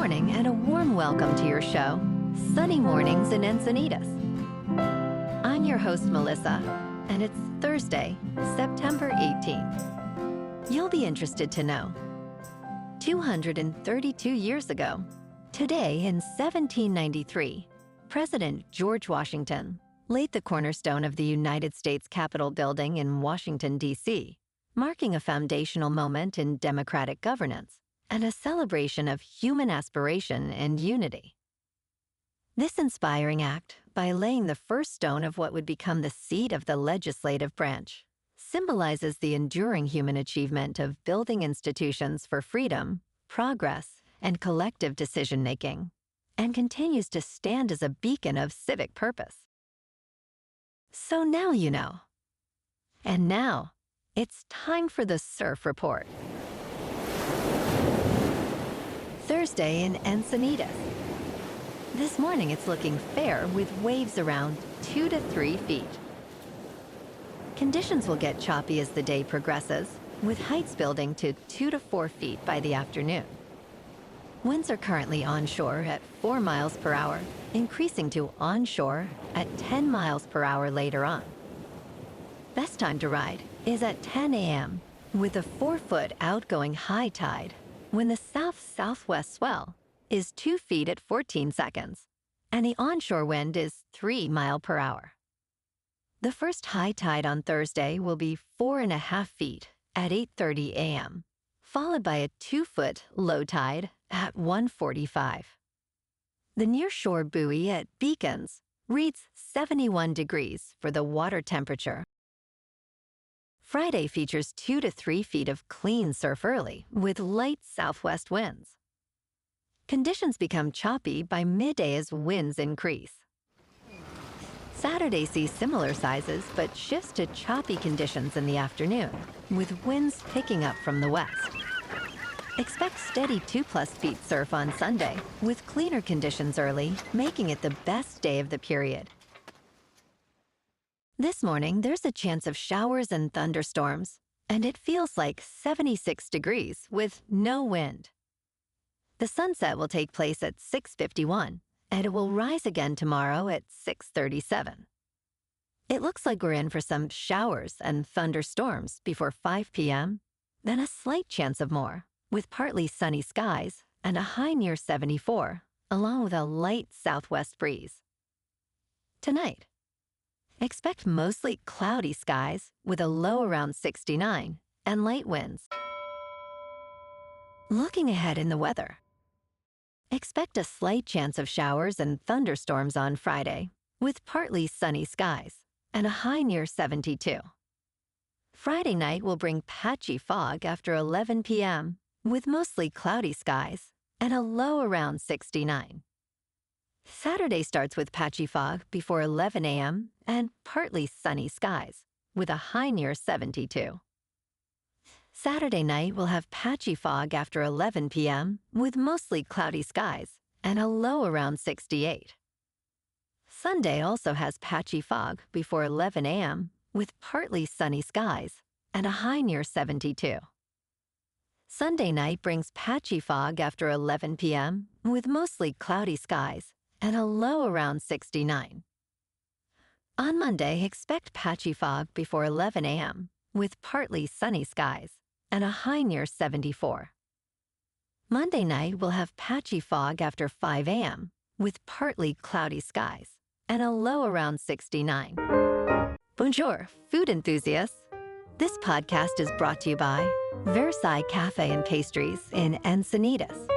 morning and a warm welcome to your show, Sunny Mornings in Encinitas. I'm your host, Melissa, and it's Thursday, September 18th. You'll be interested to know, 232 years ago, today in 1793, President George Washington laid the cornerstone of the United States Capitol building in Washington, D.C., marking a foundational moment in democratic governance and a celebration of human aspiration and unity. This inspiring act, by laying the first stone of what would become the seat of the legislative branch, symbolizes the enduring human achievement of building institutions for freedom, progress, and collective decision-making, and continues to stand as a beacon of civic purpose. So now you know. And now, it's time for the Surf Report. Thursday in Encinitas. This morning it's looking fair with waves around 2 to 3 feet. Conditions will get choppy as the day progresses, with heights building to 2 to 4 feet by the afternoon. Winds are currently onshore at 4 miles per hour, increasing to onshore at 10 miles per hour later on. Best time to ride is at 10 a.m. with a 4-foot outgoing high tide when the south-southwest swell is 2 feet at 14 seconds, and the onshore wind is 3 miles per hour. The first high tide on Thursday will be 4.5 feet at 8:30 a.m., followed by a 2-foot low tide at 1:45. The nearshore buoy at Beacons reads 71 degrees for the water temperature. Friday features 2 to 3 feet of clean surf early with light southwest winds. Conditions become choppy by midday as winds increase. Saturday sees similar sizes but shifts to choppy conditions in the afternoon, with winds picking up from the west. Expect steady 2+ feet surf on Sunday, with cleaner conditions early, making it the best day of the period. This morning, there's a chance of showers and thunderstorms, and it feels like 76 degrees with no wind. The sunset will take place at 6:51, and it will rise again tomorrow at 6:37. It looks like we're in for some showers and thunderstorms before 5 p.m., then a slight chance of more, with partly sunny skies and a high near 74, along with a light southwest breeze. Tonight, expect mostly cloudy skies with a low around 69 and light winds. Looking ahead in the weather, expect a slight chance of showers and thunderstorms on Friday, with partly sunny skies and a high near 72. Friday night will bring patchy fog after 11 p.m., with mostly cloudy skies and a low around 69. Saturday starts with patchy fog before 11 a.m. and partly sunny skies, with a high near 72. Saturday night will have patchy fog after 11 p.m. with mostly cloudy skies and a low around 68. Sunday also has patchy fog before 11 a.m. with partly sunny skies and a high near 72. Sunday night brings patchy fog after 11 p.m. with mostly cloudy skies and a low around 69. On Monday, expect patchy fog before 11 a.m. with partly sunny skies and a high near 74. Monday night will have patchy fog after 5 a.m. with partly cloudy skies and a low around 69. Bonjour, food enthusiasts. This podcast is brought to you by Versailles Cafe and Pastries in Encinitas.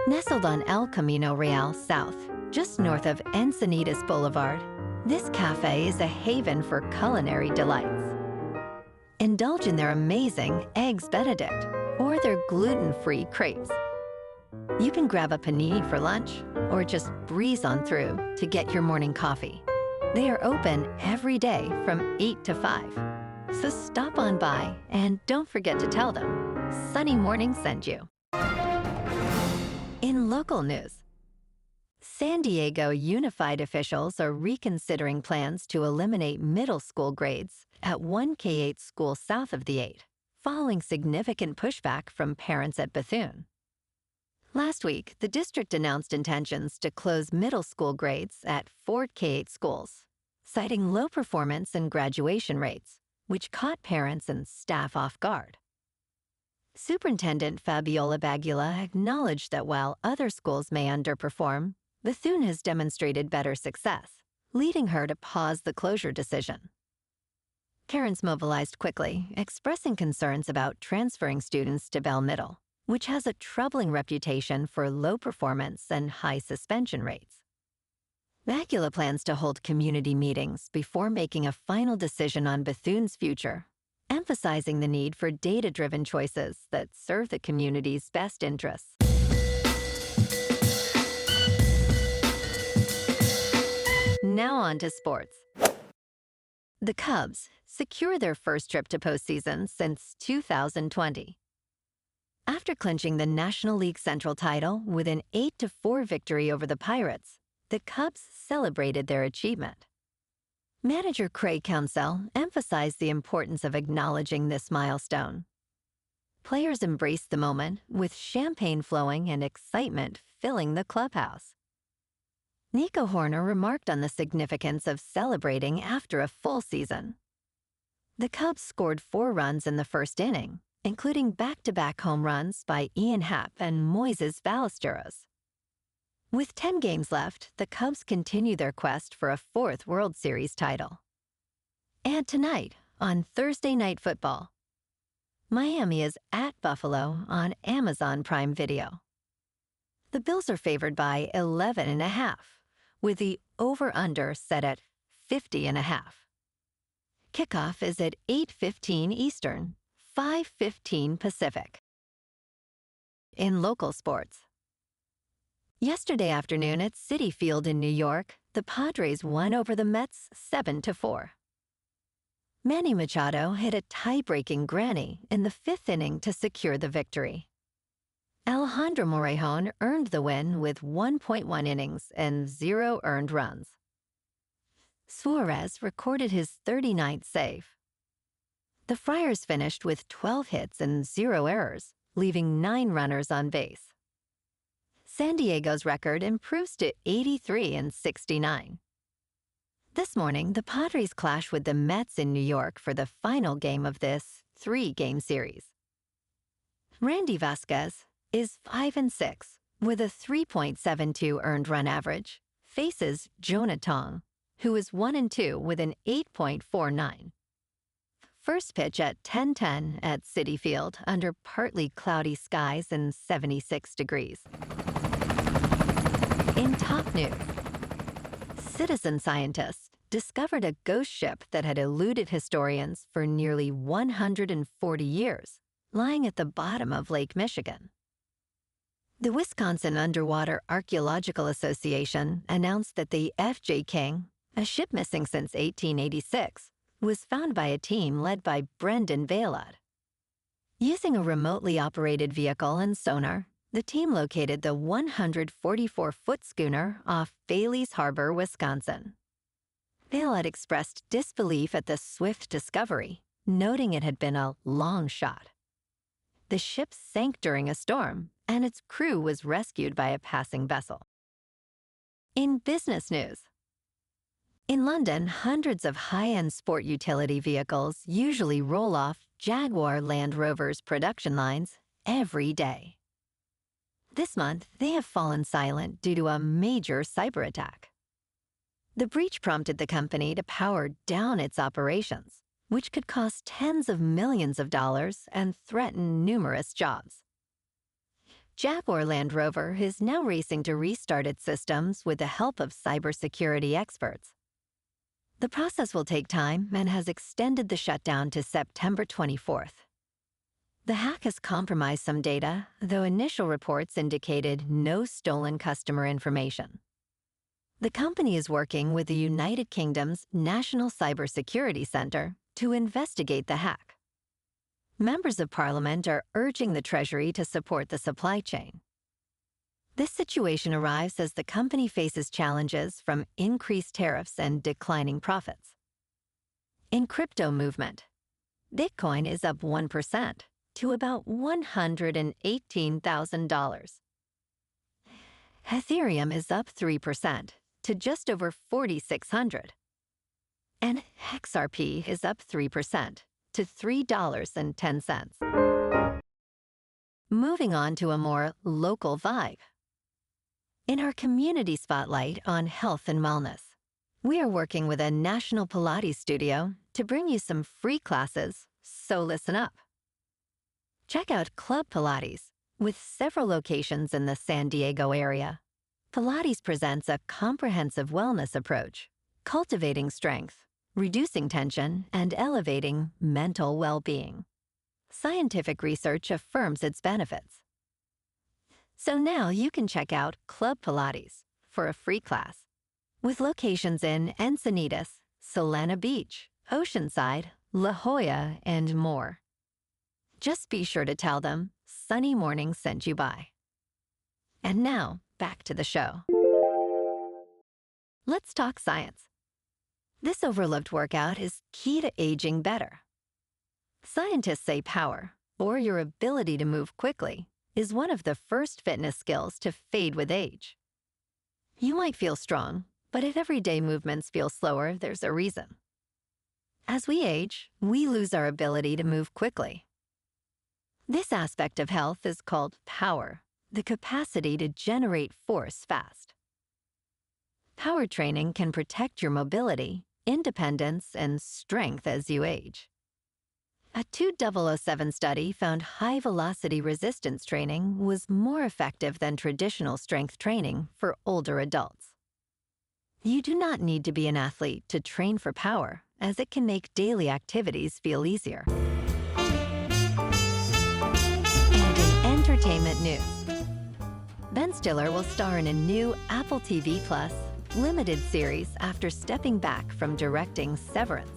Nestled on El Camino Real South, just north of Encinitas Boulevard, this cafe is a haven for culinary delights. Indulge in their amazing Eggs Benedict or their gluten-free crepes. You can grab a panini for lunch or just breeze on through to get your morning coffee. They are open every day from 8 to 5. So stop on by and don't forget to tell them Sunny Morning sent you. In local news, San Diego Unified officials are reconsidering plans to eliminate middle school grades at one K-8 school south of the 8, following significant pushback from parents at Bethune. Last week, the district announced intentions to close middle school grades at 4 K-8 schools, citing low performance and graduation rates, which caught parents and staff off guard. Superintendent Fabiola Bagula acknowledged that while other schools may underperform, Bethune has demonstrated better success, leading her to pause the closure decision. Parents mobilized quickly, expressing concerns about transferring students to Bell Middle, which has a troubling reputation for low performance and high suspension rates. Bagula plans to hold community meetings before making a final decision on Bethune's future, emphasizing the need for data-driven choices that serve the community's best interests. Now on to sports. The Cubs secure their first trip to postseason since 2020. After clinching the National League Central title with an 8-4 victory over the Pirates, the Cubs celebrated their achievement. Manager Craig Counsell emphasized the importance of acknowledging this milestone. Players embraced the moment with champagne flowing and excitement filling the clubhouse. Nico Horner remarked on the significance of celebrating after a full season. The Cubs scored 4 runs in the first inning, including back-to-back home runs by Ian Happ and Moises Ballesteros. With 10 games left, the Cubs continue their quest for a 4th World Series title. And tonight, on Thursday Night Football, Miami is at Buffalo on Amazon Prime Video. The Bills are favored by 11.5, with the over-under set at 50.5. Kickoff is at 8:15 Eastern, 5:15 Pacific. In local sports. Yesterday afternoon at Citi Field in New York, the Padres won over the Mets 7-4. Manny Machado hit a tie-breaking granny in the 5th inning to secure the victory. Alejandro Morejon earned the win with 1.1 innings and 0 earned runs. Suarez recorded his 39th save. The Friars finished with 12 hits and 0 errors, leaving 9 runners on base. San Diego's record improves to 83-69. This morning, the Padres clash with the Mets in New York for the final game of this 3-game series. Randy Vasquez is 5-6 with a 3.72 earned run average, faces Jonah Tong, who is 1-2 with an 8.49. First pitch at 10:10 at Citi Field under partly cloudy skies and 76 degrees. In top news, citizen scientists discovered a ghost ship that had eluded historians for nearly 140 years, lying at the bottom of Lake Michigan. The Wisconsin Underwater Archaeological Association announced that the F.J. King, a ship missing since 1886, was found by a team led by Brendan Vailad. Using a remotely operated vehicle and sonar, the team located the 144-foot schooner off Bailey's Harbor, Wisconsin. Vailad expressed disbelief at the swift discovery, noting it had been a long shot. The ship sank during a storm, and its crew was rescued by a passing vessel. In business news, in London, hundreds of high-end sport utility vehicles usually roll off Jaguar Land Rover's production lines every day. This month, they have fallen silent due to a major cyberattack. The breach prompted the company to power down its operations, which could cost tens of millions of dollars and threaten numerous jobs. Jaguar Land Rover is now racing to restart its systems with the help of cybersecurity experts. The process will take time and has extended the shutdown to September 24th. The hack has compromised some data, though initial reports indicated no stolen customer information. The company is working with the United Kingdom's National Cybersecurity Center to investigate the hack. Members of Parliament are urging the Treasury to support the supply chain. This situation arrives as the company faces challenges from increased tariffs and declining profits. In crypto movement, Bitcoin is up 1% to about $118,000. Ethereum is up 3% to just over 4,600. And XRP is up 3% to $3.10. Moving on to a more local vibe. In our community spotlight on health and wellness, we are working with a national Pilates studio to bring you some free classes, so listen up. Check out Club Pilates, with several locations in the San Diego area. Pilates presents a comprehensive wellness approach, cultivating strength, reducing tension, and elevating mental well-being. Scientific research affirms its benefits. So now you can check out Club Pilates for a free class, with locations in Encinitas, Solana Beach, Oceanside, La Jolla, and more. Just be sure to tell them Sunny Morning sent you by. And now, back to the show. Let's talk science. This overlooked workout is key to aging better. Scientists say power, or your ability to move quickly, is one of the first fitness skills to fade with age. You might feel strong, but if everyday movements feel slower, there's a reason. As we age, we lose our ability to move quickly. This aspect of health is called power, the capacity to generate force fast. Power training can protect your mobility, independence, and strength as you age. A 2007 study found high-velocity resistance training was more effective than traditional strength training for older adults. You do not need to be an athlete to train for power, as it can make daily activities feel easier. And in entertainment news, Ben Stiller will star in a new Apple TV Plus limited series after stepping back from directing Severance.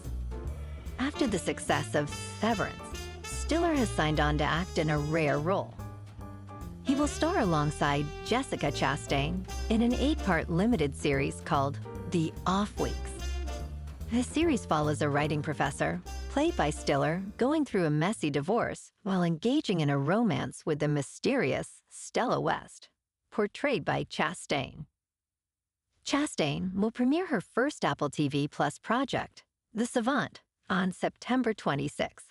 After the success of Severance, Stiller has signed on to act in a rare role. He will star alongside Jessica Chastain in an 8-part limited series called The Off Weeks. The series follows a writing professor, played by Stiller, going through a messy divorce while engaging in a romance with the mysterious Stella West, portrayed by Chastain. Chastain will premiere her first Apple TV Plus project, The Savant, on September 26th.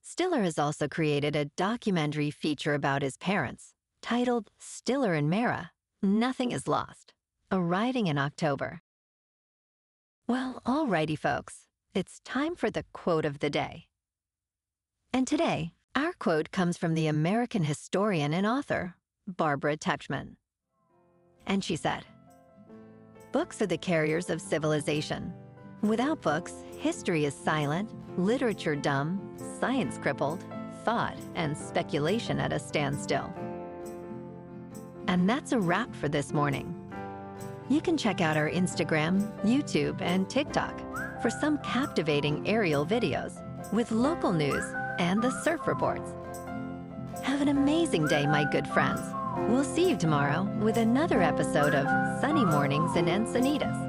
Stiller has also created a documentary feature about his parents, titled Stiller and Mara, Nothing is Lost, arriving in October. Well, alrighty folks, it's time for the quote of the day. And today, our quote comes from the American historian and author, Barbara Tuchman. And she said, "Books are the carriers of civilization. Without books, history is silent, literature dumb, science crippled, thought and speculation at a standstill." And that's a wrap for this morning. You can check out our Instagram, YouTube, and TikTok for some captivating aerial videos with local news and the surf reports. Have an amazing day, my good friends. We'll see you tomorrow with another episode of Sunny Mornings in Encinitas.